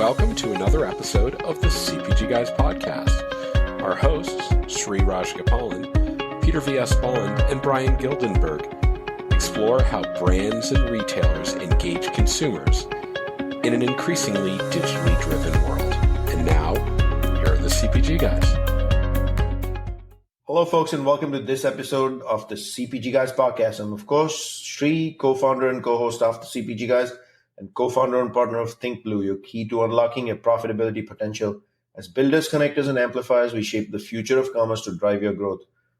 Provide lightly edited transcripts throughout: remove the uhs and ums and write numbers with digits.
welcome to another episode of the CPGGUYS podcast. Our hosts, Sri Rajgopalan, Peter V.S. Bond, and Brian Gildenberg explore how brands and retailers engage consumers in an increasingly digitally driven world. And now, here are the CPGGUYS. Hello, folks, and welcome to this episode of the CPGGUYS podcast. I'm, of course, Sri, co-founder and co-host of the CPGGUYS and co-founder and partner of ThinkBlue, your key to unlocking your profitability potential. As builders, connectors, and amplifiers, we shape the future of commerce to drive your growth.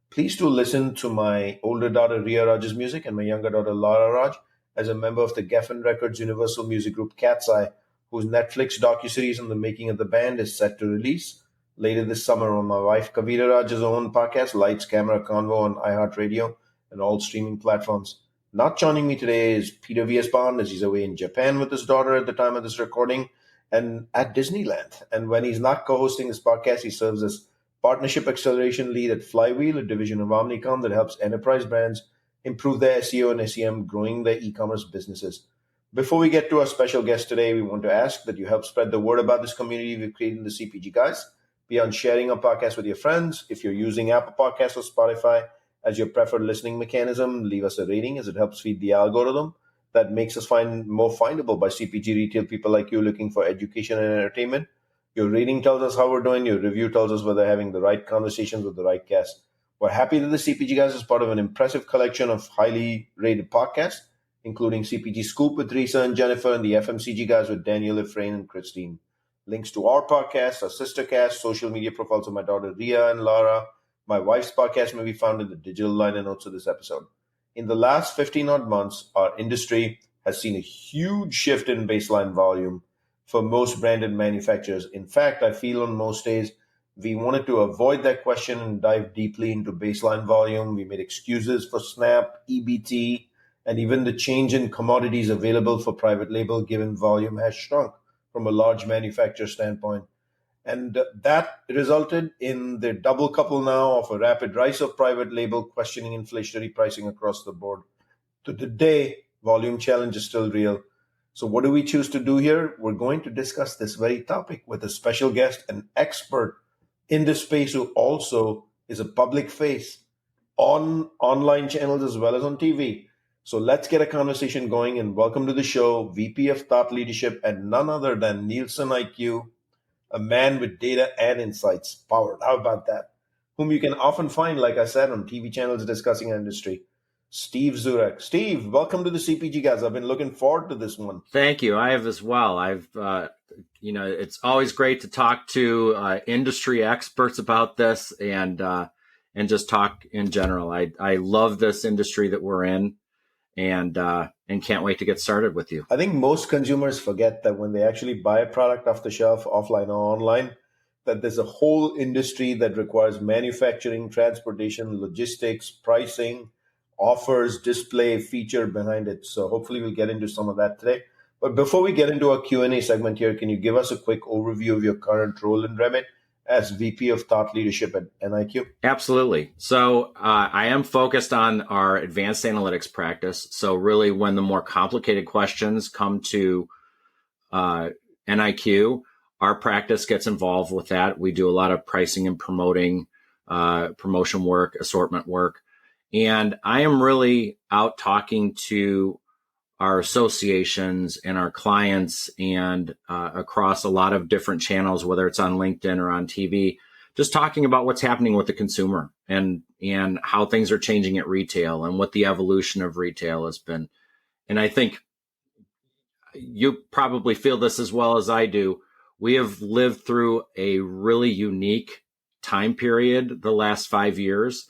Please do listen to my older daughter, Ria Raj's music, and my younger daughter, Lara Raj, as a member of the Geffen Records Universal Music Group Cat's Eye, whose Netflix docuseries on the making of the band is set to release later this summer on my wife Kavita Raj's own podcast, Lights, Camera, Convo on iHeartRadio and all streaming platforms. Not joining me today is Peter V.S. Bond, as he's away in Japan with his daughter at the time of this recording and at Disneyland. And when he's not co-hosting this podcast, he serves as Partnership Acceleration Lead at Flywheel, a division of Omnicom that helps enterprise brands improve their SEO and SEM, growing their e-commerce businesses. Before we get to our special guest today, we want to ask that you help spread the word about this community we've created in the CPGGUYS beyond sharing our podcast with your friends. If you're using Apple Podcasts or Spotify as your preferred listening mechanism, leave us a rating as it helps feed the algorithm that makes us more findable by CPG retail people like you looking for education and entertainment. Your rating tells us how we're doing. Your review tells us whether having the right conversations with the right guests. We're happy that the CPGGUYS is part of an impressive collection of highly rated podcasts, including CPG Scoop with Risa and Jennifer and the FMCG Guys with Daniel, Efrain, and Christine. Links to our podcast, our sister cast, social media profiles of my daughter Ria and Lara, my wife's podcast may be found in the digital liner notes of this episode. In the last 15-odd months, our industry has seen a huge shift in baseline volume for most branded manufacturers. In fact, I feel on most days, we wanted to avoid that question and dive deeply into baseline volume. We made excuses for SNAP, EBT, and even the change in commodities available for private label given volume has shrunk from a large manufacturer standpoint. And that resulted in the double couple now of a rapid rise of private label, questioning inflationary pricing across the board. To today, volume challenge is still real. So what do we choose to do here? We're going to discuss this very topic with a special guest, an expert in this space who also is a public face on online channels as well as on TV. So let's get a conversation going and welcome to the show, VP of Thought Leadership and none other than NielsenIQ, a man with data and insights powered. How about that? Whom you can often find, like I said, on TV channels discussing our industry. Steve Zurek. Steve, welcome to the CPGGUYS. I've been looking forward to this one. Thank you. I have as well. It's always great to talk to industry experts about this and just talk in general. I love this industry that we're in and can't wait to get started with you. I think most consumers forget that when they actually buy a product off the shelf, offline or online, that there's a whole industry that requires manufacturing, transportation, logistics, pricing, offers, display, feature behind it. So hopefully we'll get into some of that today. But before we get into our Q&A segment here, can you give us a quick overview of your current role in Remit as VP of Thought Leadership at NIQ? Absolutely. So I am focused on our advanced analytics practice. So really when the more complicated questions come to NIQ, our practice gets involved with that. We do a lot of pricing and promotion work, assortment work. And I am really out talking to our associations and our clients and across a lot of different channels, whether it's on LinkedIn or on TV, just talking about what's happening with the consumer and how things are changing at retail and what the evolution of retail has been. And I think you probably feel this as well as I do. We have lived through a really unique time period the last 5 years.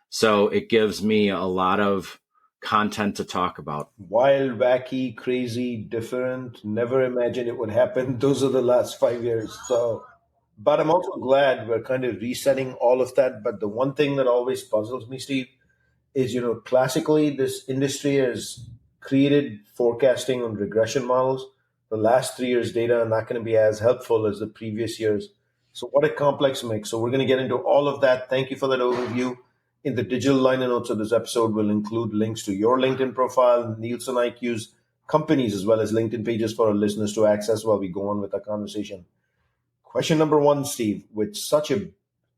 So it gives me a lot of content to talk about. Wild, wacky, crazy, different. Never imagined it would happen. Those are the last 5 years. But I'm also glad we're kind of resetting all of that. But the one thing that always puzzles me, Steve, is, classically this industry has created forecasting on regression models. The last 3 years' data are not going to be as helpful as the previous years. So what a complex mix. So we're going to get into all of that. Thank you for that overview. In the digital liner notes of this episode, we'll include links to your LinkedIn profile, NielsenIQ's companies as well as LinkedIn pages for our listeners to access while we go on with our conversation. Question number one, Steve, with such a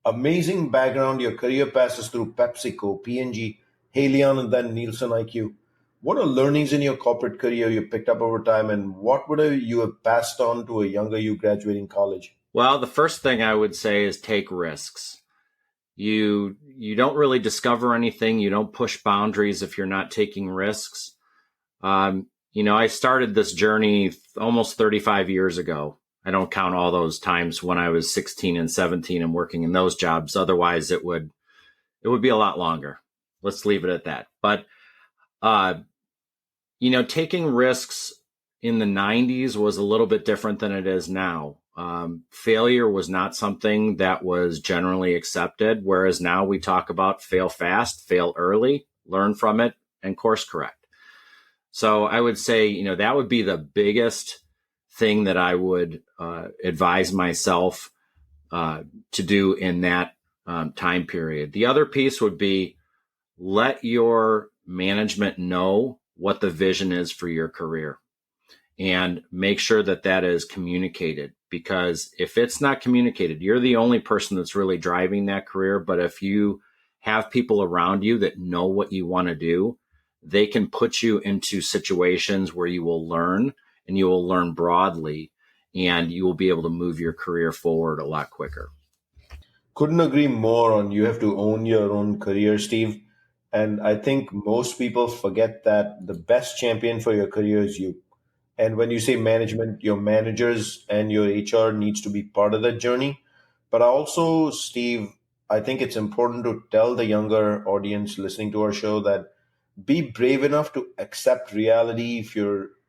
amazing background, your career passes through PepsiCo, P&G, Haleon, and then NielsenIQ. What are learnings in your corporate career you picked up over time, and what would you have passed on to a younger you graduating college? Well, the first thing I would say is take risks. You don't really discover anything. You don't push boundaries if you're not taking risks. I started this journey almost 35 years ago. I don't count all those times when I was 16 and 17 and working in those jobs. Otherwise, it would be a lot longer. Let's leave it at that. But, taking risks in the 90s was a little bit different than it is now. Failure was not something that was generally accepted, whereas now we talk about fail fast, fail early, learn from it, and course correct. So I would say, that would be the biggest thing that I would advise myself to do in that time period. The other piece would be let your management know what the vision is for your career and make sure that that is communicated. Because if it's not communicated, you're the only person that's really driving that career. But if you have people around you that know what you want to do, they can put you into situations where you will learn, and you will learn broadly, and you will be able to move your career forward a lot quicker. Couldn't agree more on you have to own your own career, Steve. And I think most people forget that the best champion for your career is you. And when you say management, your managers and your HR needs to be part of that journey. But also, Steve, I think it's important to tell the younger audience listening to our show that be brave enough to accept reality.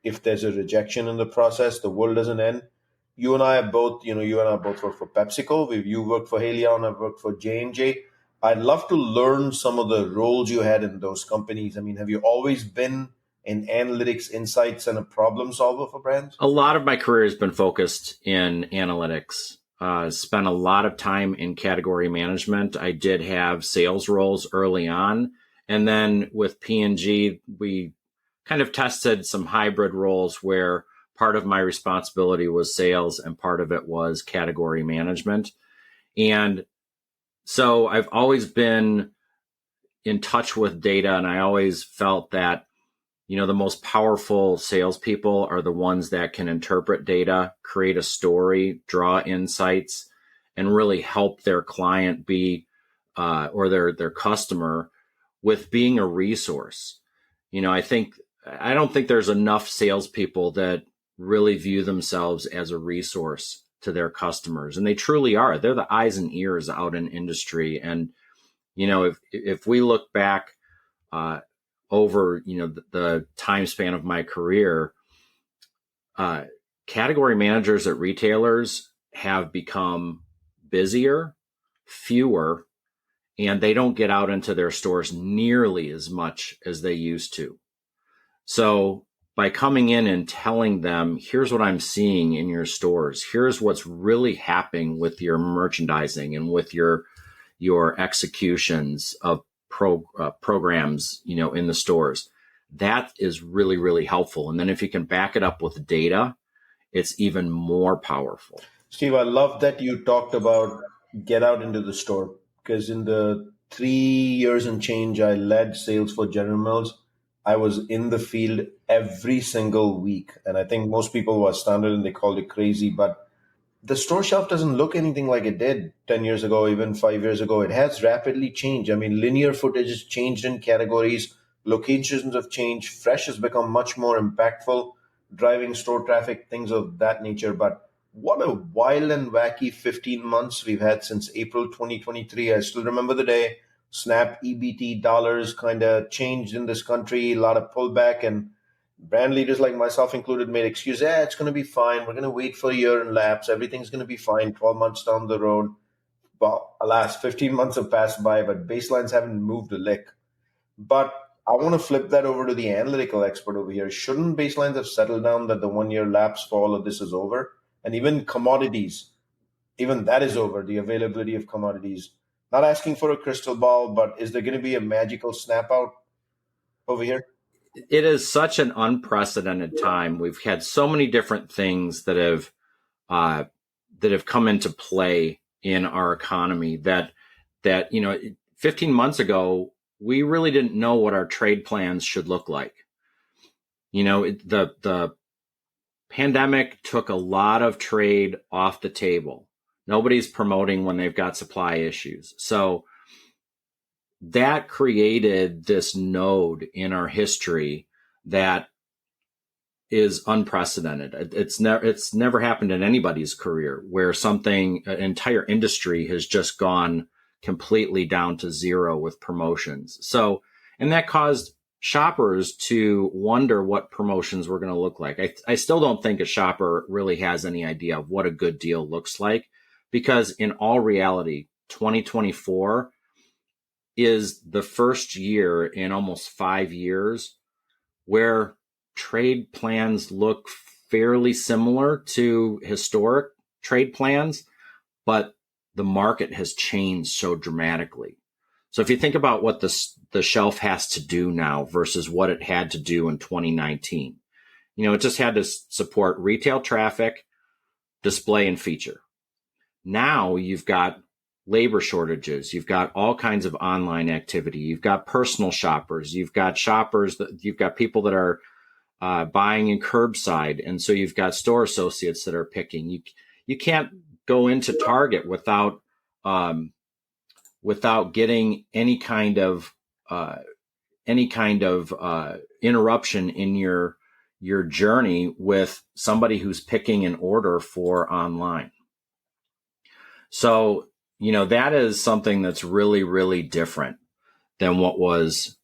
If there's a rejection in the process, the world doesn't end. You and I both work for PepsiCo. You worked for Haleon, I've worked for J&J. I'd love to learn some of the roles you had in those companies. I mean, have you always been in analytics, insights, and a problem solver for brands? A lot of my career has been focused in analytics. Spent a lot of time in category management. I did have sales roles early on. And then with P&G, we kind of tested some hybrid roles where part of my responsibility was sales and part of it was category management. And so I've always been in touch with data, and I always felt that, the most powerful salespeople are the ones that can interpret data, create a story, draw insights, and really help their client or their customer with being a resource. I don't think there's enough salespeople that really view themselves as a resource to their customers, and they truly are. They're the eyes and ears out in industry. And if we look back over the time span of my career, category managers at retailers have become busier, fewer, and they don't get out into their stores nearly as much as they used to. So by coming in and telling them, here's what I'm seeing in your stores, here's what's really happening with your merchandising and with your executions of programs, in the stores, that is really, really helpful. And then if you can back it up with data, it's even more powerful. Steve, I love that you talked about get out into the store, because in the 3 years and change I led sales for General Mills, I was in the field every single week. And I think most people were astounded and they called it crazy. But the store shelf doesn't look anything like it did 10 years ago, even 5 years ago. It has rapidly changed. I mean, linear footage has changed in categories. Locations have changed. Fresh has become much more impactful, driving store traffic, things of that nature. But what a wild and wacky 15 months we've had since April 2023. I still remember the day SNAP EBT dollars kind of changed in this country, a lot of pullback, and brand leaders like myself included made excuses. It's going to be fine. We're going to wait for a year and lapse. Everything's going to be fine 12 months down the road. Well, alas, 15 months have passed by, but baselines haven't moved a lick. But I want to flip that over to the analytical expert over here. Shouldn't baselines have settled down that the 1 year lapse for all of this is over? And even commodities, even that is over, the availability of commodities. Not asking for a crystal ball, but is there going to be a magical snap out over here? it is such an unprecedented time. We've had so many different things that have come into play in our economy that 15 months ago, we really didn't know what our trade plans should look like. The pandemic took a lot of trade off the table. Nobody's promoting when they've got supply issues. So that created this node in our history that is unprecedented. It's never happened in anybody's career where an entire industry has just gone completely down to zero with promotions. So, and that caused shoppers to wonder what promotions were going to look like. I still don't think a shopper really has any idea of what a good deal looks like, because in all reality, 2024 is the first year in almost 5 years where trade plans look fairly similar to historic trade plans, but the market has changed so dramatically. So if you think about what the shelf has to do now versus what it had to do in 2019, it just had to support retail traffic, display, and feature. Now you've got labor shortages. You've got all kinds of online activity. You've got personal shoppers. You've got you've got people that are buying in curbside. And so you've got store associates that are picking. You can't go into Target without getting any kind of interruption in your journey with somebody who's picking an order for online. So, that is something that's really, really different than what was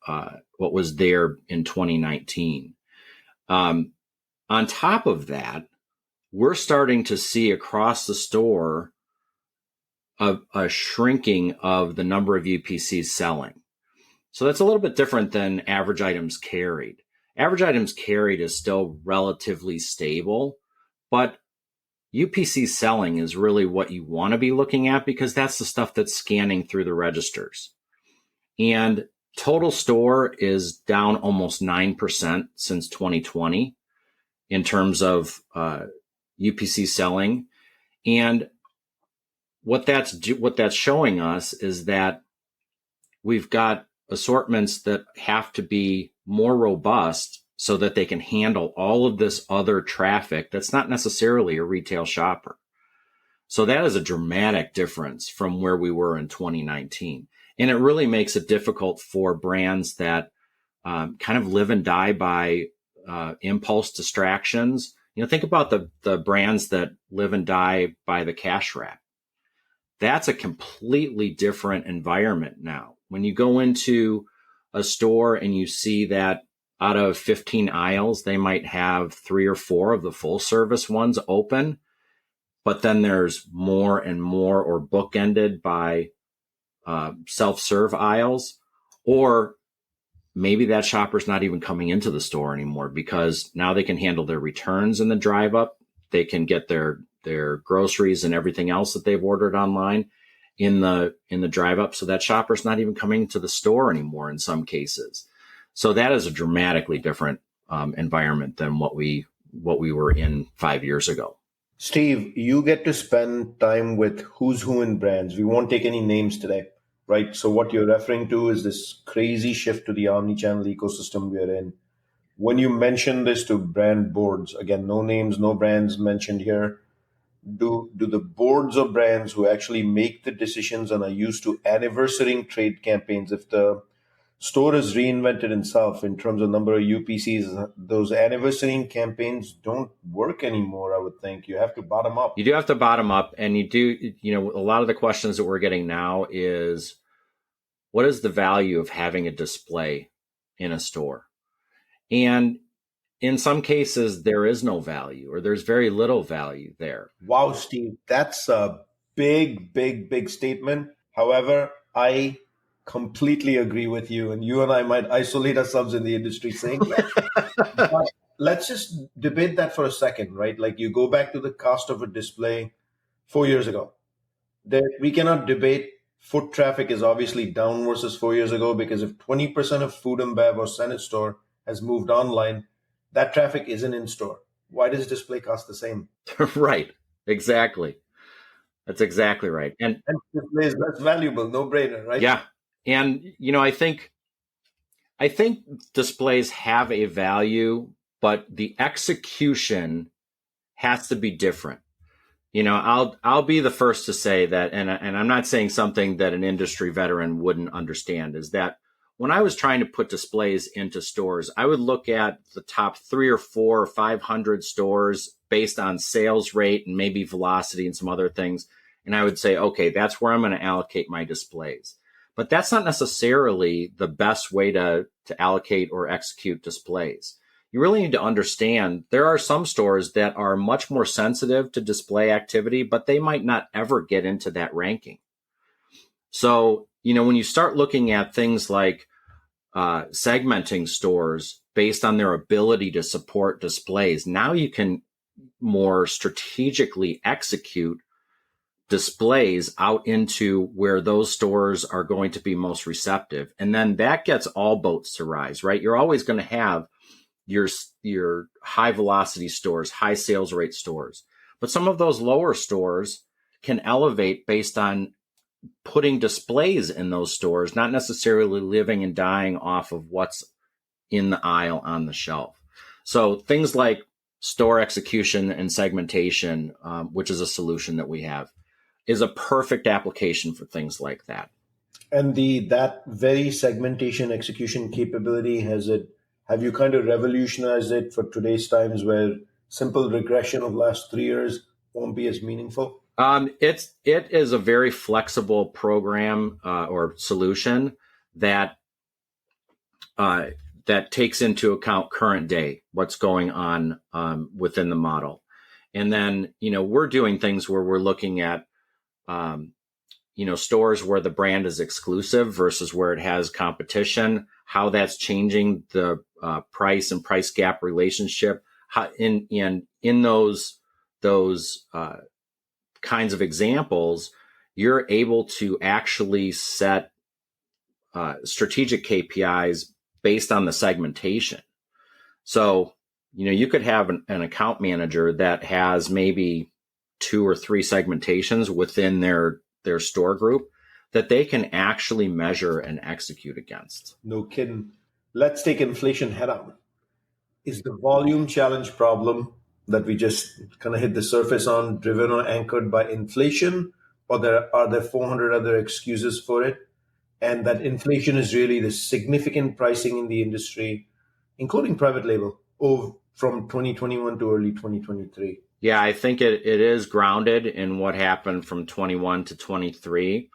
there in 2019. On top of that, we're starting to see across the store a shrinking of the number of UPCs selling. So that's a little bit different than average items carried. Average items carried is still relatively stable, but UPC selling is really what you want to be looking at, because that's the stuff that's scanning through the registers. And total store is down almost 9% since 2020 in terms of UPC selling. And what that's showing us is that we've got assortments that have to be more robust so that they can handle all of this other traffic that's not necessarily a retail shopper. So that is a dramatic difference from where we were in 2019. And it really makes it difficult for brands that kind of live and die by impulse distractions. Think about the brands that live and die by the cash wrap. That's a completely different environment now. When you go into a store and you see that out of 15 aisles, they might have 3 or 4 of the full service ones open, but then there's more and more or bookended by self-serve aisles, or maybe that shopper's not even coming into the store anymore because now they can handle their returns in the drive up. They can get their groceries and everything else that they've ordered online in the drive up. So that shopper's not even coming to the store anymore in some cases. So that is a dramatically different environment than what we were in 5 years ago. Steve, you get to spend time with who's who in brands. We won't take any names today, right? So what you're referring to is this crazy shift to the omni-channel ecosystem we're in. When you mention this to brand boards, again, no names, no brands mentioned here, do the boards of brands who actually make the decisions and are used to anniversarying trade campaigns, if the store has reinvented itself in terms of number of UPCs, those anniversarying campaigns don't work anymore, I would think. You have to bottom up. You do have to bottom up, and a lot of the questions that we're getting now is, what is the value of having a display in a store? And in some cases, there is no value, or there's very little value there. Wow, Steve, that's a big, big, big statement. However, I completely agree with you, and you and I might isolate ourselves in the industry saying that. But let's just debate that for a second, right? Like, you go back to the cost of a display 4 years ago. We cannot debate foot traffic is obviously down versus 4 years ago, because if 20% of food and bev or Senate store has moved online, that traffic isn't in store. Why does display cost the same? Right. Exactly. That's exactly right. And display is less valuable, no brainer, right? Yeah. And, I think displays have a value, but the execution has to be different. I'll be the first to say that, and I'm not saying something that an industry veteran wouldn't understand, is that when I was trying to put displays into stores, I would look at the top 3 or 4 or 500 stores based on sales rate and maybe velocity and some other things. And I would say, okay, that's where I'm going to allocate my displays. But that's not necessarily the best way to allocate or execute displays. You really need to understand there are some stores that are much more sensitive to display activity, but they might not ever get into that ranking. So, when you start looking at things like segmenting stores based on their ability to support displays, now you can more strategically execute displays out into where those stores are going to be most receptive. And then that gets all boats to rise, right? You're always going to have your high velocity stores, high sales rate stores. But some of those lower stores can elevate based on putting displays in those stores, not necessarily living and dying off of what's in the aisle on the shelf. So things like store execution and segmentation, which is a solution that we have, is a perfect application for things like that. And that very segmentation execution capability, have you kind of revolutionized it for today's times where simple regression of last 3 years won't be as meaningful? It is a very flexible program or solution that takes into account current day, what's going on within the model. And then, we're doing things where we're looking at stores where the brand is exclusive versus where it has competition, how that's changing the price and price gap relationship. In those kinds of examples, you're able to actually set strategic KPIs based on the segmentation. So, you could have an account manager that has maybe 2 or 3 segmentations within their store group that they can actually measure and execute against. No kidding. Let's take inflation head on. Is the volume challenge problem that we just kind of hit the surface on driven or anchored by inflation, or are there 400 other excuses for it? And that inflation is really the significant pricing in the industry, including private label, from 2021 to early 2023. Yeah, I think it is grounded in what happened from 21 to 23.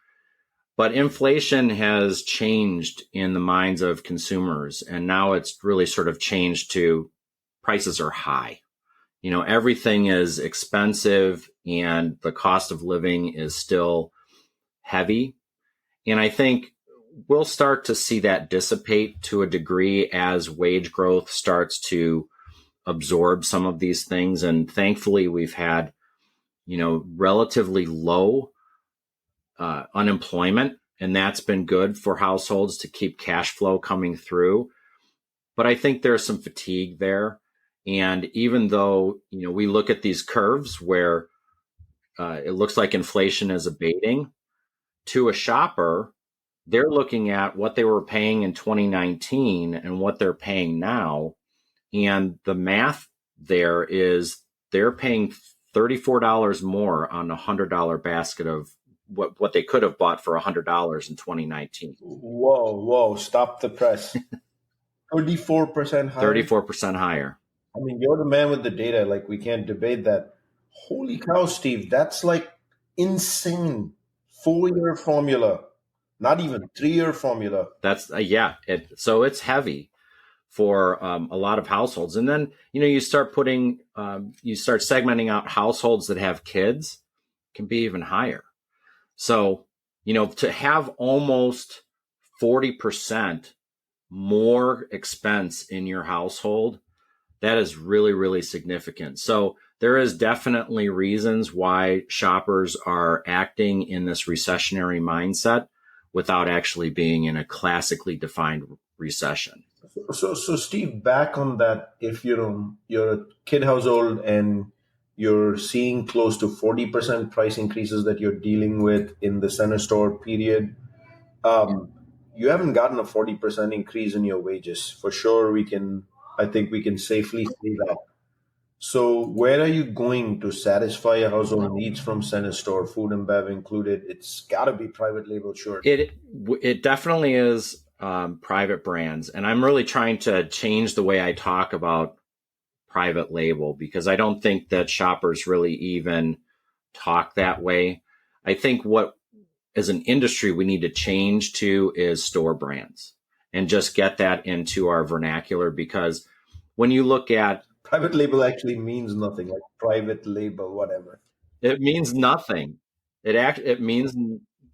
But inflation has changed in the minds of consumers, and now it's really sort of changed to prices are high. Everything is expensive and the cost of living is still heavy. And I think we'll start to see that dissipate to a degree as wage growth starts to absorb some of these things. And thankfully, we've had, relatively low unemployment, and that's been good for households to keep cash flow coming through. But I think there's some fatigue there. And even though, we look at these curves where it looks like inflation is abating, to a shopper, they're looking at what they were paying in 2019 and what they're paying now. And the math there is they're paying $34 more on a $100 basket of what they could have bought for $100 in 2019. Whoa, stop the press. 34% higher? 34% higher. I mean, you're the man with the data. Like, we can't debate that. Holy cow, Steve. That's like insane. 4-year formula. Not even 3-year formula. That's, so it's heavy for a lot of households. And then, you start segmenting out households that have kids can be even higher. So, to have almost 40% more expense in your household, that is really, really significant. So there is definitely reasons why shoppers are acting in this recessionary mindset without actually being in a classically defined recession. So Steve, back on that, if you're a kid household and you're seeing close to 40% price increases that you're dealing with in the center store period, um, you haven't gotten a 40% increase in your wages. For sure, I think we can safely say that. So where are you going to satisfy your household needs from center store, food and bev included? It's got to be private label, sure. It definitely is private brands, and I'm really trying to change the way I talk about private label because I don't think that shoppers really even talk that way. I think what as an industry we need to change to is store brands and just get that into our vernacular because when you look at Private label actually means nothing, like private label, whatever. it means nothing. It means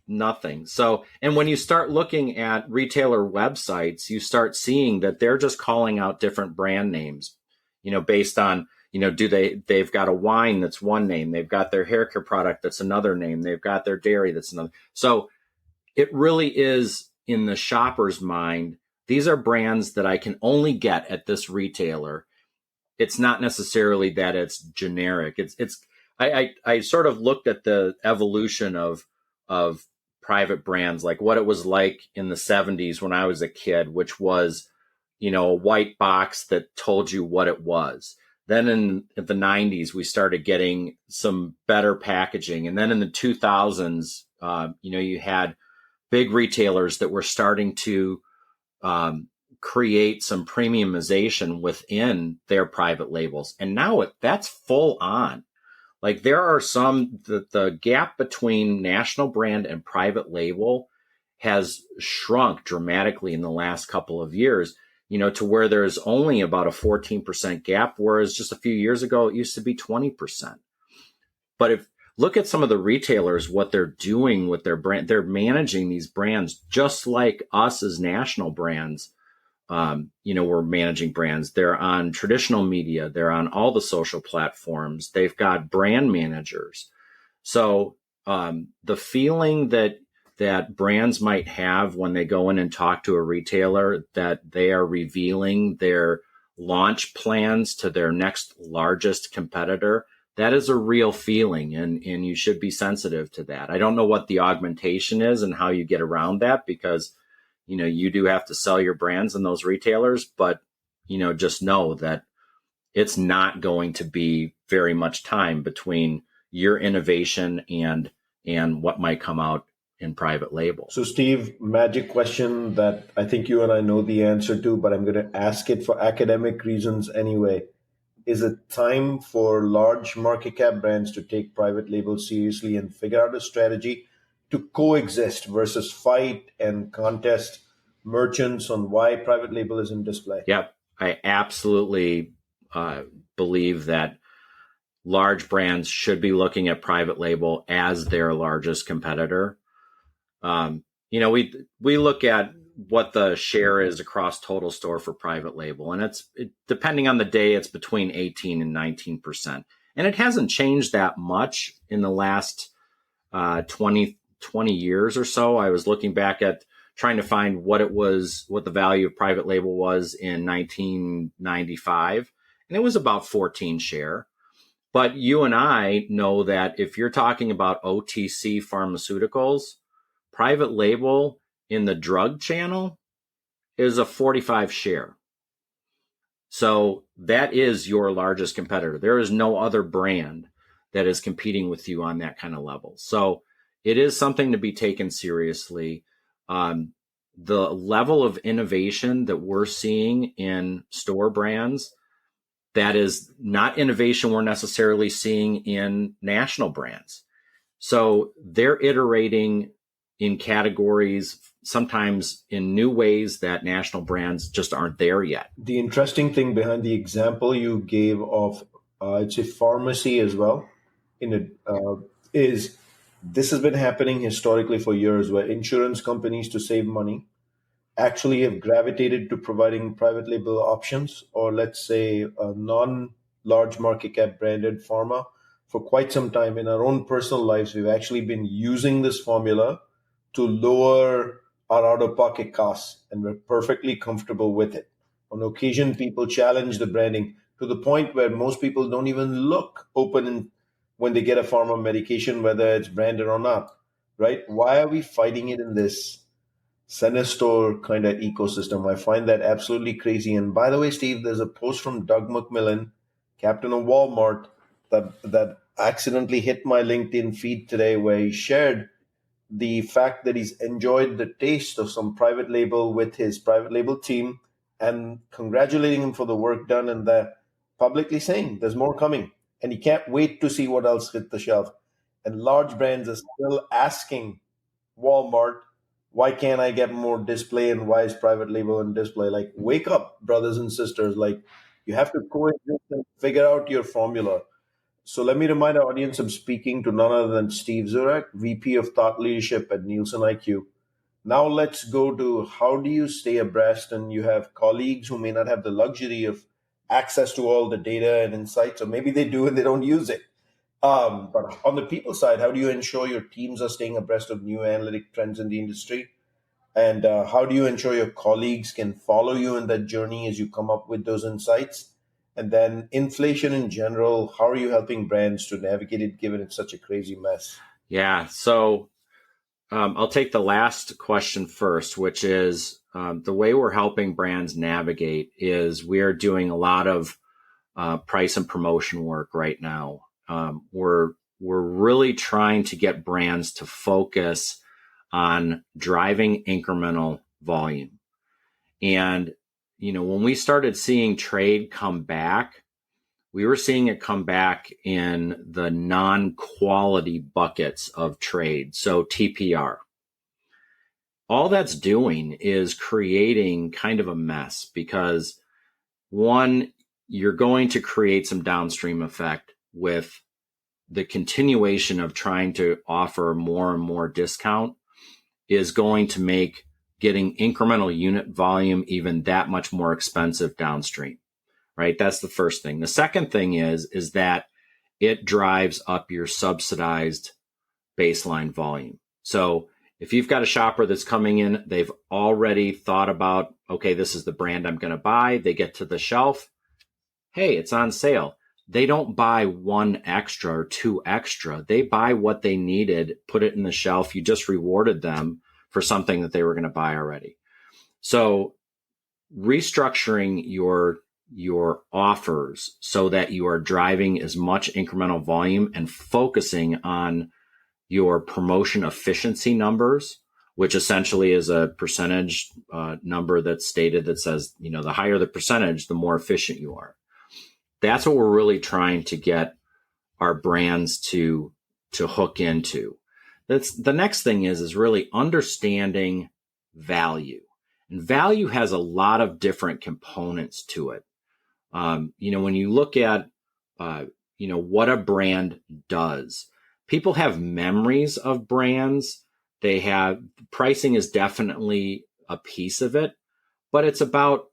nothing. So, and when you start looking at retailer websites, you start seeing that they're just calling out different brand names, based on, they've got a wine that's one name, they've got their hair care product that's another name, they've got their dairy that's another. So it really is in the shopper's mind, these are brands that I can only get at this retailer. It's not necessarily that it's generic. I sort of looked at the evolution of private brands, like what it was like in the 70s when I was a kid, which was, a white box that told you what it was. Then in the 90s, we started getting some better packaging. And then in the 2000s, you had big retailers that were starting to create some premiumization within their private labels. And now that's full on. Like there are the gap between national brand and private label has shrunk dramatically in the last couple of years, to where there's only about a 14% gap, whereas just a few years ago, it used to be 20%. But if look at some of the retailers, what they're doing with their brand, they're managing these brands just like us as national brands. We're managing brands. They're on traditional media. They're on all the social platforms. They've got brand managers. So the feeling that brands might have when they go in and talk to a retailer that they are revealing their launch plans to their next largest competitor, that is a real feeling, and you should be sensitive to that. I don't know what the augmentation is and how you get around that because you do have to sell your brands in those retailers, but, just know that it's not going to be very much time between your innovation and what might come out in private label. So Steve, magic question that I think you and I know the answer to, but I'm going to ask it for academic reasons anyway. Is it time for large market cap brands to take private labels seriously and figure out a strategy to coexist versus fight and contest merchants on why private label is in display? Yep. I absolutely believe that large brands should be looking at private label as their largest competitor. We look at what the share is across total store for private label, and depending on the day, it's between 18 and 19%. And it hasn't changed that much in the last 20 years or so. I was looking back at trying to find what the value of private label was in 1995, and it was about 14 share. But you and I know that if you're talking about OTC pharmaceuticals, private label in the drug channel is a 45 share. So that is your largest competitor. There is no other brand that is competing with you on that kind of level. So it is something to be taken seriously. The level of innovation that we're seeing in store brands, that is not innovation we're necessarily seeing in national brands. So they're iterating in categories, sometimes in new ways that national brands just aren't there yet. The interesting thing behind the example you gave of, it's a pharmacy as well, is this has been happening historically for years, where insurance companies, to save money, actually have gravitated to providing private label options, or let's say a non-large market cap branded pharma. For quite some time in our own personal lives, we've actually been using this formula to lower our out-of-pocket costs, and we're perfectly comfortable with it. On occasion, people challenge the branding to the point where most people don't even look when they get a form of medication, whether it's branded or not, right? Why are we fighting it in this sinister kind of ecosystem? I find that absolutely crazy. And by the way, Steve, there's a post from Doug McMillan, captain of Walmart, that accidentally hit my LinkedIn feed today, where he shared the fact that he's enjoyed the taste of some private label with his private label team and congratulating him for the work done, and publicly saying there's more coming. And he can't wait to see what else hit the shelf. And large brands are still asking Walmart, why can't I get more display, and why is private label and display? Like, wake up, brothers and sisters. Like, you have to coexist and figure out your formula. So let me remind our audience I'm speaking to none other than Steve Zurek, VP of Thought Leadership at NielsenIQ. Now let's go to how do you stay abreast, and you have colleagues who may not have the luxury of access to all the data and insights, or maybe they do and they don't use it. But on the people side, how do you ensure your teams are staying abreast of new analytic trends in the industry? And how do you ensure your colleagues can follow you in that journey as you come up with those insights? And then inflation in general, how are you helping brands to navigate it, given it's such a crazy mess? Yeah. So I'll take the last question first, which is the way we're helping brands navigate is we are doing a lot of price and promotion work right now. We're really trying to get brands to focus on driving incremental volume. And, when we started seeing trade come back, we were seeing it come back in the non-quality buckets of trade. So TPR. All that's doing is creating kind of a mess because, one, you're going to create some downstream effect with the continuation of trying to offer more and more discount is going to make getting incremental unit volume even that much more expensive downstream, right? That's the first thing. The second thing is that it drives up your subsidized baseline volume. So if you've got a shopper that's coming in, they've already thought about, okay, this is the brand I'm going to buy. They get to the shelf. Hey, it's on sale. They don't buy one extra or two extra. They buy what they needed, put it in the shelf. You just rewarded them for something that they were going to buy already. So restructuring your offers so that you are driving as much incremental volume and focusing on your promotion efficiency numbers, which essentially is a percentage number that's stated that says, the higher the percentage, the more efficient you are. That's what we're really trying to get our brands to hook into. That's the next thing is really understanding value. And value has a lot of different components to it. When you look at, what a brand does, people have memories of brands. Pricing is definitely a piece of it, but it's about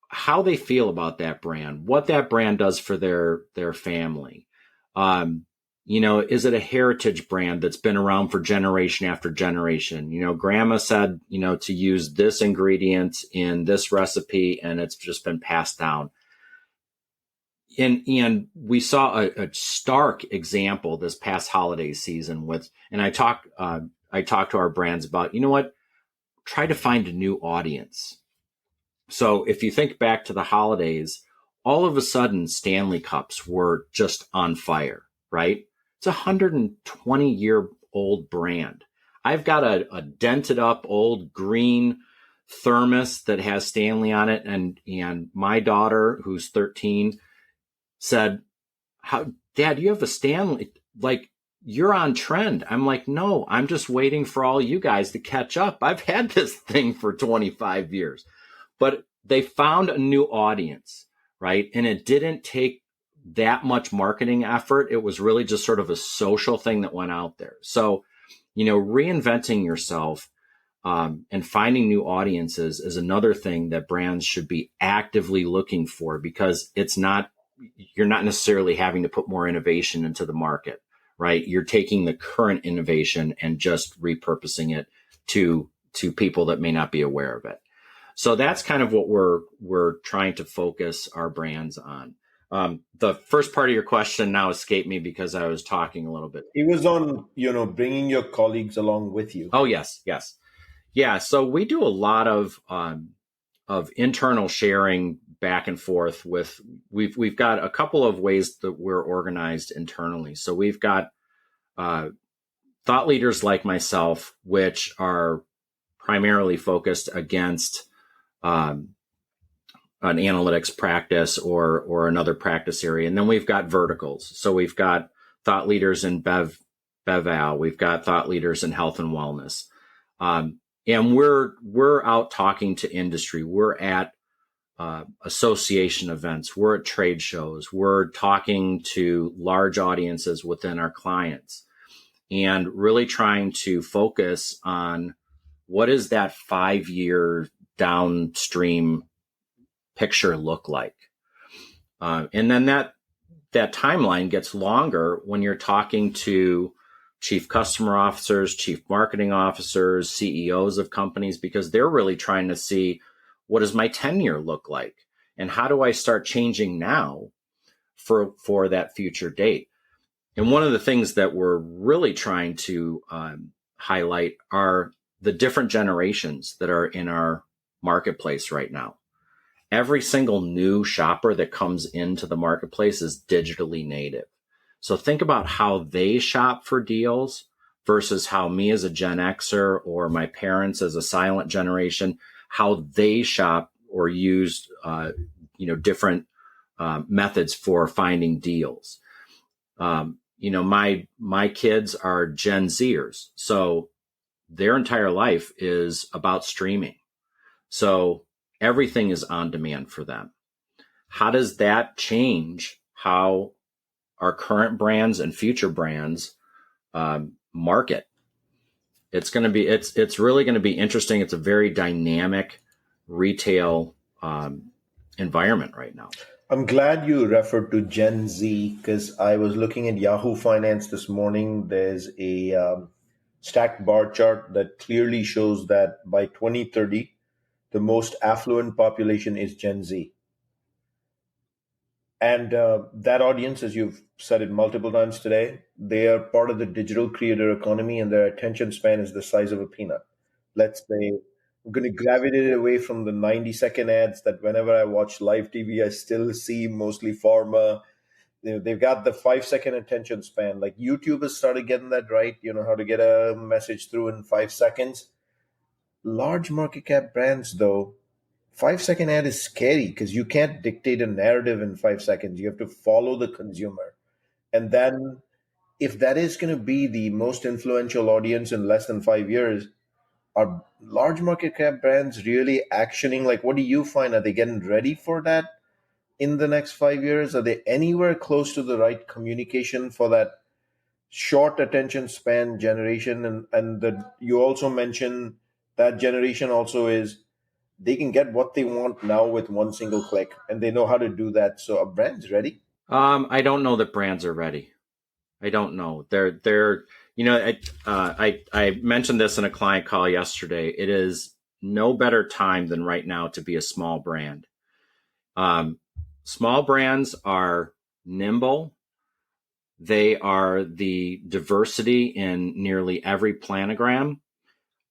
how they feel about that brand, what that brand does for their family. Is it a heritage brand that's been around for generation after generation? Grandma said, to use this ingredient in this recipe, and it's just been passed down. And we saw a stark example this past holiday season and I talked to our brands about, try to find a new audience. So if you think back to the holidays, all of a sudden Stanley Cups were just on fire, right? It's a 120-year-old brand. I've got a dented up old green thermos that has Stanley on it. And my daughter, who's 13, said, Dad, you have a Stanley, like you're on trend. I'm like, no, I'm just waiting for all you guys to catch up. I've had this thing for 25 years. But they found a new audience, right? And it didn't take that much marketing effort. It was really just sort of a social thing that went out there. So, reinventing yourself and finding new audiences is another thing that brands should be actively looking for, because you're not necessarily having to put more innovation into the market, right? You're taking the current innovation and just repurposing it to people that may not be aware of it. So that's kind of what we're trying to focus our brands on. The first part of your question now escaped me because I was talking a little bit. It was on, bringing your colleagues along with you. Oh, yes. Yeah. So we do a lot of internal sharing back and forth with, we've got a couple of ways that we're organized internally. So we've got thought leaders like myself, which are primarily focused against an analytics practice or another practice area. And then we've got verticals. So we've got thought leaders in BevAl. We've got thought leaders in health and wellness. And we're out talking to industry. We're at association events. We're at trade shows. We're talking to large audiences within our clients and really trying to focus on what is that 5-year downstream picture look like. And then that timeline gets longer when you're talking to chief customer officers, chief marketing officers, CEOs of companies, because they're really trying to see, what does my tenure look like? And how do I start changing now for that future date? And one of the things that we're really trying to highlight are the different generations that are in our marketplace right now. Every single new shopper that comes into the marketplace is digitally native. So think about how they shop for deals versus how me as a Gen Xer or my parents as a silent generation, how they shop or use, different methods for finding deals. My kids are Gen Zers, so their entire life is about streaming. So everything is on demand for them. How does that change how our current brands and future brands market? It's really going to be interesting. It's a very dynamic retail environment right now. I'm glad you referred to Gen Z because I was looking at Yahoo Finance this morning. There's a stacked bar chart that clearly shows that by 2030, the most affluent population is Gen Z. And that audience, as you've said it multiple times today, they are part of the digital creator economy and their attention span is the size of a peanut. Let's say I'm going to gravitate away from the 90-second ads that whenever I watch live TV, I still see mostly pharma. They've got the 5-second attention span. Like YouTube has started getting that right, how to get a message through in 5 seconds. Large market cap brands, though, 5-second ad is scary because you can't dictate a narrative in 5 seconds. You have to follow the consumer. And then if that is going to be the most influential audience in less than 5 years, are large market cap brands really actioning? Like, what do you find? Are they getting ready for that in the next 5 years? Are they anywhere close to the right communication for that short attention span generation? And you also mentioned that generation also is, they can get what they want now with one single click, and they know how to do that. So are brands ready? I don't know that brands are ready. I don't know. I mentioned this in a client call yesterday. It is no better time than right now to be a small brand. Small brands are nimble. They are the diversity in nearly every planogram.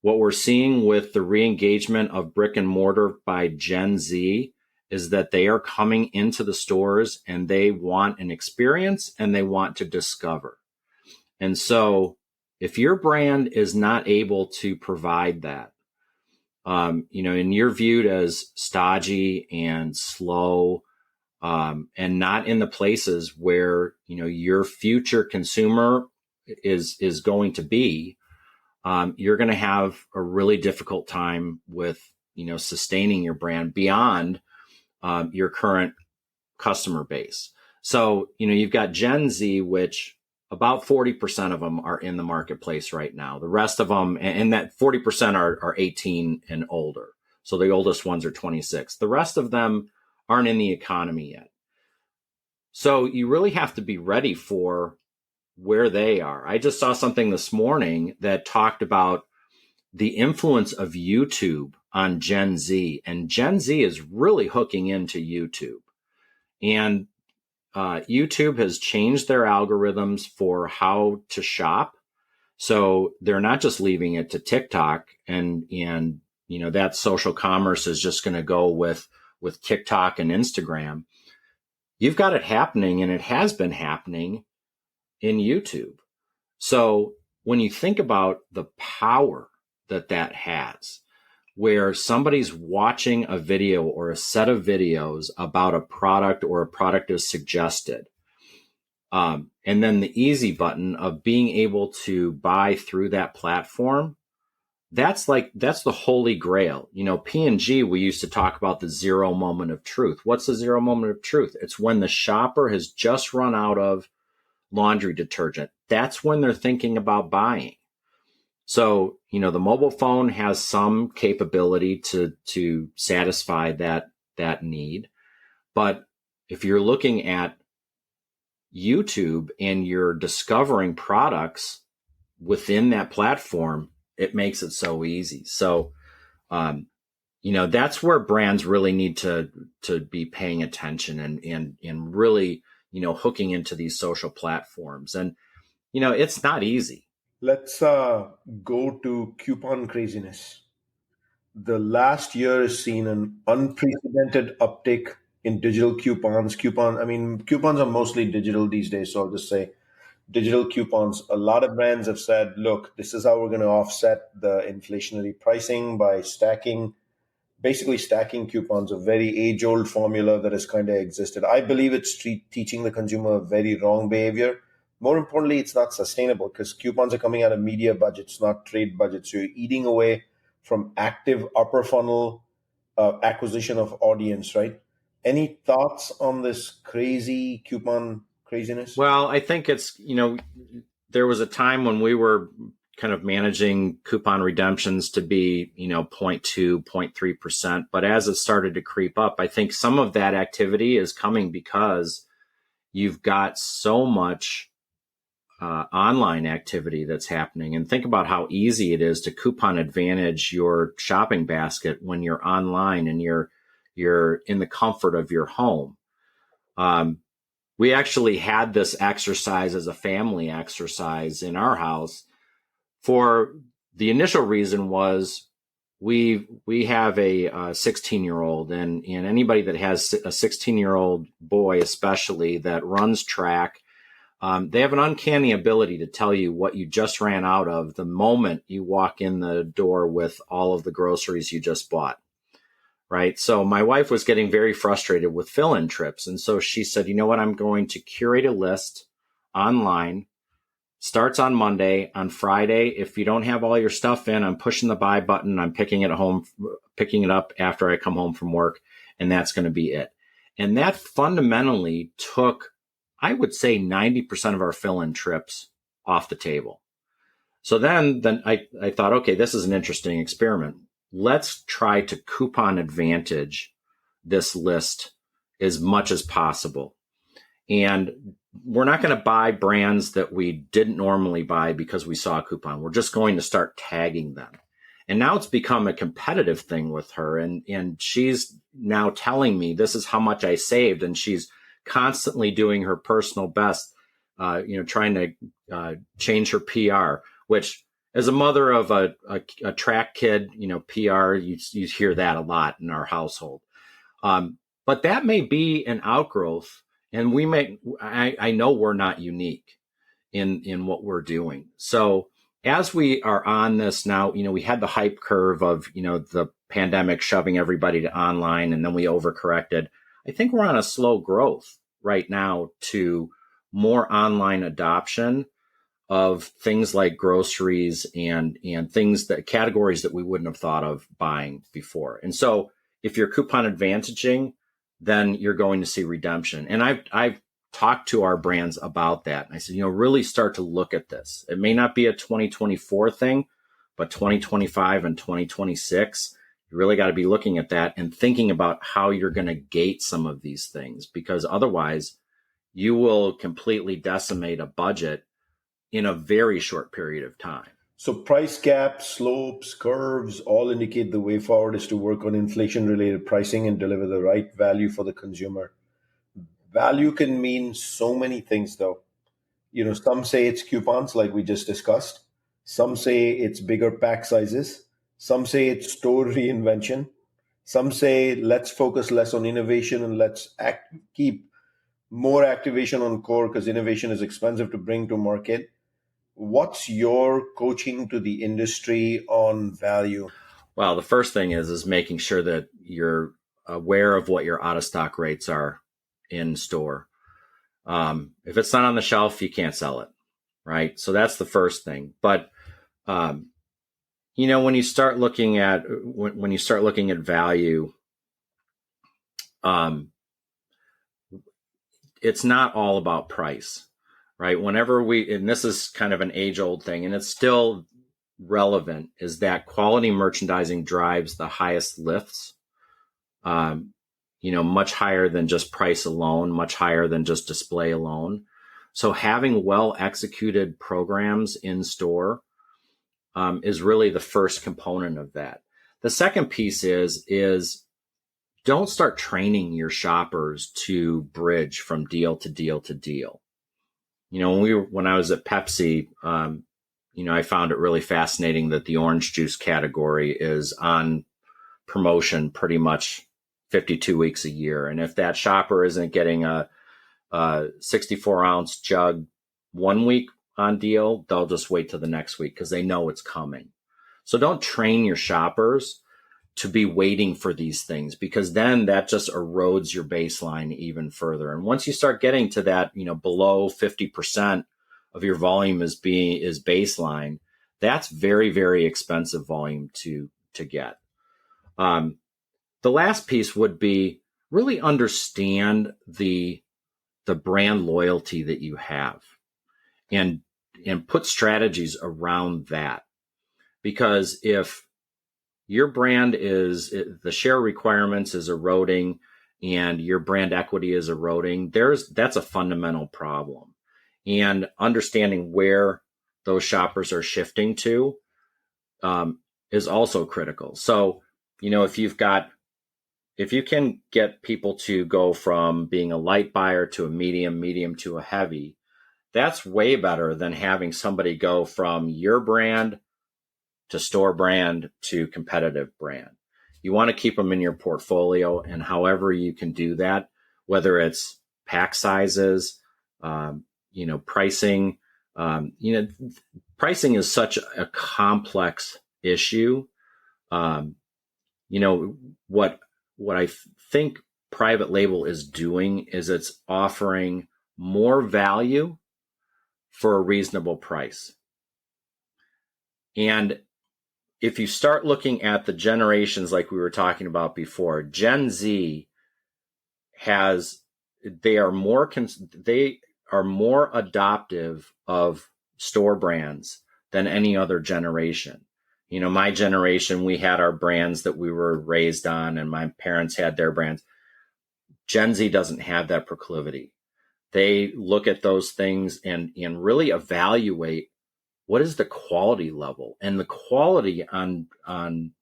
What we're seeing with the re-engagement of brick and mortar by Gen Z is that they are coming into the stores and they want an experience and they want to discover. And so if your brand is not able to provide that, and you're viewed as stodgy and slow, and not in the places where, your future consumer is going to be, you're going to have a really difficult time with, sustaining your brand beyond your current customer base. So, you've got Gen Z, which about 40% of them are in the marketplace right now. The rest of them, and that 40% are 18 and older. So the oldest ones are 26. The rest of them aren't in the economy yet. So you really have to be ready for where they are. I just saw something this morning that talked about the influence of YouTube on Gen Z, and Gen Z is really hooking into YouTube. And YouTube has changed their algorithms for how to shop. So they're not just leaving it to TikTok and that social commerce is just going to go with TikTok and Instagram. You've got it happening, and it has been happening in YouTube. So when you think about the power that has, where somebody's watching a video or a set of videos about a product or a product is suggested, and then the easy button of being able to buy through that platform, that's the holy grail. P&G, we used to talk about the zero moment of truth. What's the zero moment of truth? It's when the shopper has just run out of laundry detergent. That's when they're thinking about buying. So, the mobile phone has some capability to satisfy that need. But if you're looking at YouTube and you're discovering products within that platform, it makes it so easy. So, that's where brands really need to be paying attention and really, hooking into these social platforms. And, it's not easy. Let's go to coupon craziness. The last year has seen an unprecedented uptick in digital coupons. Coupons are mostly digital these days, so I'll just say digital coupons. A lot of brands have said, look, this is how we're going to offset the inflationary pricing by stacking coupons, a very age-old formula that has kind of existed. I believe it's teaching the consumer a very wrong behavior. More importantly, it's not sustainable because coupons are coming out of media budgets, not trade budgets. So you're eating away from active upper funnel acquisition of audience, right? Any thoughts on this crazy coupon craziness? Well, I think it's, there was a time when we were kind of managing coupon redemptions to be, 0.2, 0.3%. But as it started to creep up, I think some of that activity is coming because you've got so much online activity that's happening. And think about how easy it is to coupon advantage your shopping basket when you're online and you're in the comfort of your home. We actually had this exercise as a family exercise in our house. For the initial reason was we have a 16-year-old and anybody that has a 16-year-old boy, especially that runs track, they have an uncanny ability to tell you what you just ran out of the moment you walk in the door with all of the groceries you just bought. Right. So my wife was getting very frustrated with fill-in trips. And so she said, you know what, I'm going to curate a list online. Starts on Monday. On Friday, if you don't have all your stuff in, I'm pushing the buy button. I'm picking it up after I come home from work. And that's going to be it. And that fundamentally took, I would say, 90% of our fill-in trips off the table. So then I thought, okay, this is an interesting experiment. Let's try to coupon advantage this list as much as possible. And we're not going to buy brands that we didn't normally buy because we saw a coupon. We're just going to start tagging them. And now it's become a competitive thing with her. And she's now telling me this is how much I saved. And she's constantly doing her personal best, trying to change her PR, which as a mother of a track kid, PR, you hear that a lot in our household. But that may be an outgrowth. And I know we're not unique in what we're doing. So as we are on this now, we had the hype curve of, the pandemic shoving everybody to online, and then we overcorrected. I think we're on a slow growth right now to more online adoption of things like groceries and categories that we wouldn't have thought of buying before. And so if you're coupon advantaging, then you're going to see redemption. And I've talked to our brands about that. And I said, really start to look at this. It may not be a 2024 thing, but 2025 and 2026, you really got to be looking at that and thinking about how you're going to gate some of these things, because otherwise you will completely decimate a budget in a very short period of time. So price gaps, slopes, curves all indicate the way forward is to work on inflation-related pricing and deliver the right value for the consumer. Value can mean so many things, though. Some say it's coupons, like we just discussed. Some say it's bigger pack sizes. Some say it's store reinvention. Some say let's focus less on innovation and let's keep more activation on core because innovation is expensive to bring to market. What's your coaching to the industry on value? Well, the first thing is making sure that you're aware of what your out of stock rates are in store. If it's not on the shelf, you can't sell it, right? So that's the first thing. But when you start looking at value, it's not all about price, right? And this is kind of an age-old thing, and it's still relevant, is that quality merchandising drives the highest lifts, much higher than just price alone, much higher than just display alone. So having well-executed programs in store is really the first component of that. The second piece is don't start training your shoppers to bridge from deal to deal to deal. When I was at Pepsi, I found it really fascinating that the orange juice category is on promotion pretty much 52 weeks a year. And if that shopper isn't getting a 64-ounce jug 1 week on deal, they'll just wait till the next week because they know it's coming. So don't train your shoppers to be waiting for these things, because then that just erodes your baseline even further. And once you start getting to that, below 50% of your volume is baseline, that's very, very expensive volume to get. The last piece would be really understand the brand loyalty that you have and put strategies around that. Because if your brand the share requirements is eroding and your brand equity is eroding, that's a fundamental problem. And understanding where those shoppers are shifting to is also critical. So, if you can get people to go from being a light buyer to a medium to a heavy, that's way better than having somebody go from your brand to store brand to competitive brand. You want to keep them in your portfolio, and however you can do that, whether it's pack sizes, pricing, pricing is such a complex issue. What I think private label is doing is it's offering more value for a reasonable price. And if you start looking at the generations like we were talking about before, Gen Z they are more adoptive of store brands than any other generation. My generation, we had our brands that we were raised on, and my parents had their brands. Gen Z doesn't have that proclivity. They look at those things and really evaluate what is the quality level. And the quality on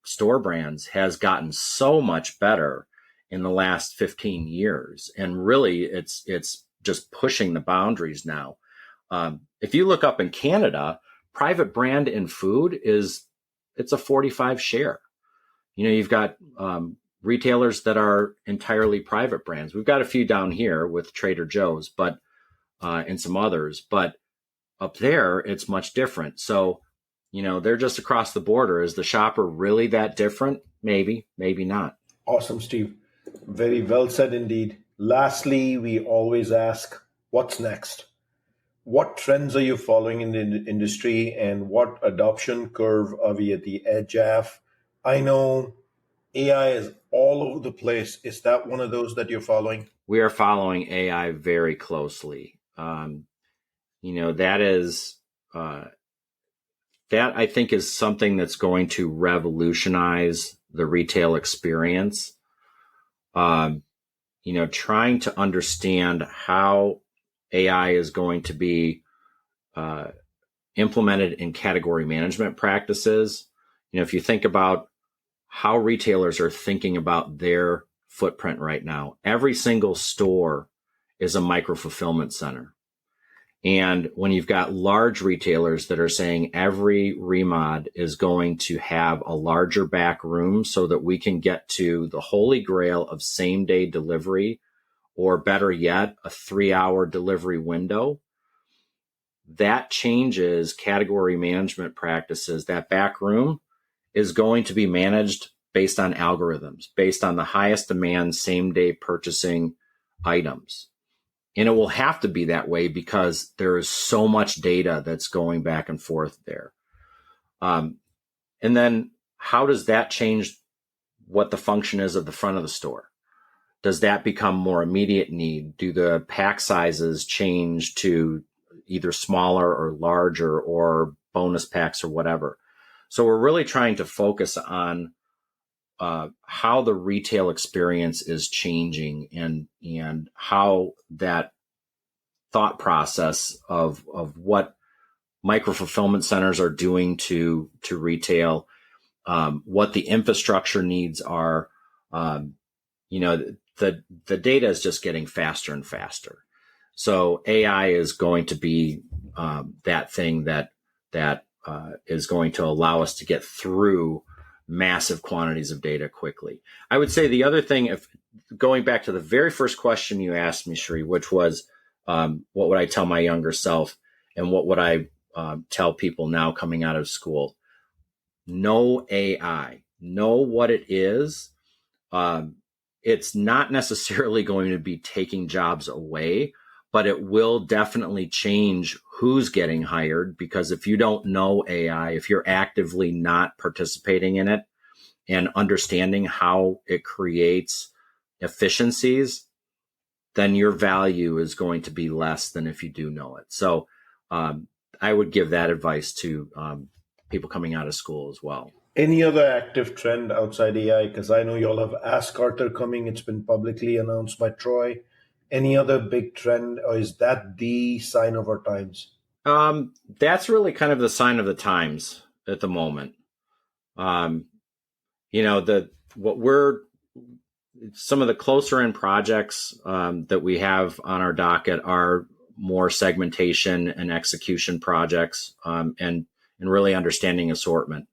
store brands has gotten so much better in the last 15 years. And really, it's just pushing the boundaries now. If you look up in Canada, private brand in food it's a 45 share. You've got retailers that are entirely private brands. We've got a few down here with Trader Joe's, but and some others, but up there it's much different. So, they're just across the border. Is the shopper really that different? Maybe not. Awesome, Steve. Very well said indeed. Lastly, we always ask, what's next? What trends are you following in the industry, and what adoption curve are we at the edge of? I know AI is all over the place. Is that one of those that you're following? We are following AI very closely. That I think is something that's going to revolutionize the retail experience. Trying to understand how AI is going to be implemented in category management practices. If you think about how retailers are thinking about their footprint right now, every single store is a micro fulfillment center. And when you've got large retailers that are saying every remod is going to have a larger back room so that we can get to the holy grail of same day delivery, or better yet, a 3-hour delivery window, that changes category management practices. That back room is going to be managed based on algorithms, based on the highest demand, same day purchasing items. And it will have to be that way because there is so much data that's going back and forth there. And then how does that change what the function is of the front of the store? Does that become more immediate need? Do the pack sizes change to either smaller or larger or bonus packs or whatever? So we're really trying to focus on how the retail experience is changing and how that thought process of what micro fulfillment centers are doing to retail, what the infrastructure needs are. The data is just getting faster and faster. So AI is going to be that thing that is going to allow us to get through massive quantities of data quickly. I would say the other thing, if going back to the very first question you asked me, Shri, which was, what would I tell my younger self and what would I tell people now coming out of school? Know AI, know what it is. It's not necessarily going to be taking jobs away, but it will definitely change who's getting hired, because if you don't know AI, if you're actively not participating in it and understanding how it creates efficiencies, then your value is going to be less than if you do know it. So I would give that advice to people coming out of school as well. Any other active trend outside AI? Because I know you all have Ask Arthur coming. It's been publicly announced by Troy. Any other big trend, or is that the sign of our times? That's really kind of the sign of the times at the moment. Some of the closer in projects that we have on our docket are more segmentation and execution projects, and really understanding assortment.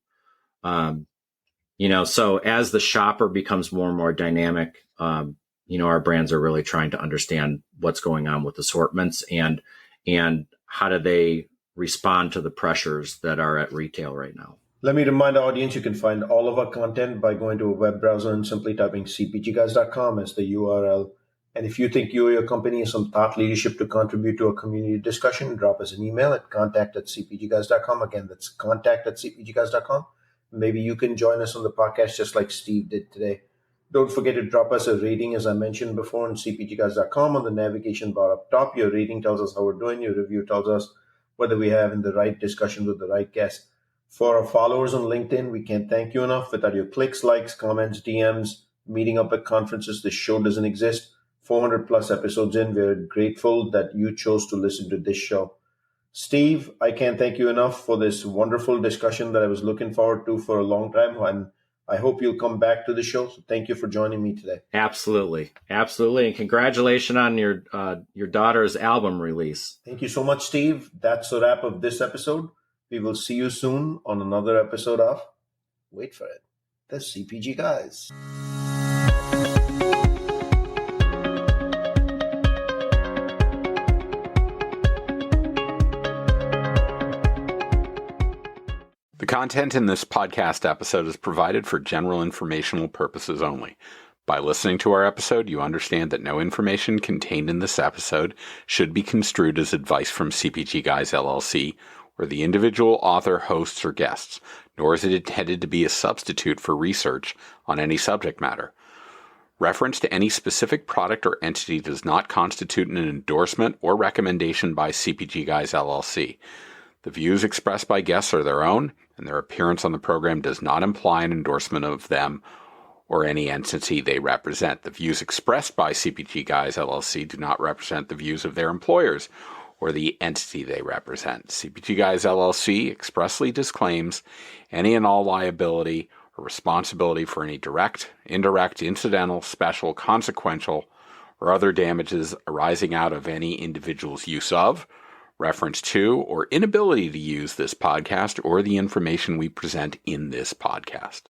So as the shopper becomes more and more dynamic, our brands are really trying to understand what's going on with assortments and how do they respond to the pressures that are at retail right now. Let me remind the audience you can find all of our content by going to a web browser and simply typing cpgguys.com as the URL. And if you think you or your company has some thought leadership to contribute to a community discussion, drop us an email at contact@cpgguys.com. Again, that's contact@cpgguys.com. Maybe you can join us on the podcast just like Steve did today. Don't forget to drop us a rating, as I mentioned before, on cpgguys.com on the navigation bar up top. Your rating tells us how we're doing. Your review tells us whether we have in the right discussion with the right guest. For our followers on LinkedIn, we can't thank you enough. Without your clicks, likes, comments, DMs, meeting up at conferences, this show doesn't exist. 400 plus episodes in, we're grateful that you chose to listen to this show. Steve, I can't thank you enough for this wonderful discussion that I was looking forward to for a long time. And I hope you'll come back to the show. So thank you for joining me today. Absolutely. Absolutely. And congratulations on your daughter's album release. Thank you so much, Steve. That's the wrap of this episode. We will see you soon on another episode of, wait for it, the CPG Guys. The content in this podcast episode is provided for general informational purposes only. By listening to our episode, you understand that no information contained in this episode should be construed as advice from CPG Guys LLC or the individual author, hosts, or guests, nor is it intended to be a substitute for research on any subject matter. Reference to any specific product or entity does not constitute an endorsement or recommendation by CPG Guys LLC. The views expressed by guests are their own, and their appearance on the program does not imply an endorsement of them or any entity they represent. The views expressed by CPG Guys LLC do not represent the views of their employers or the entity they represent. CPG Guys LLC expressly disclaims any and all liability or responsibility for any direct, indirect, incidental, special, consequential, or other damages arising out of any individual's use of, reference to, or inability to use this podcast or the information we present in this podcast.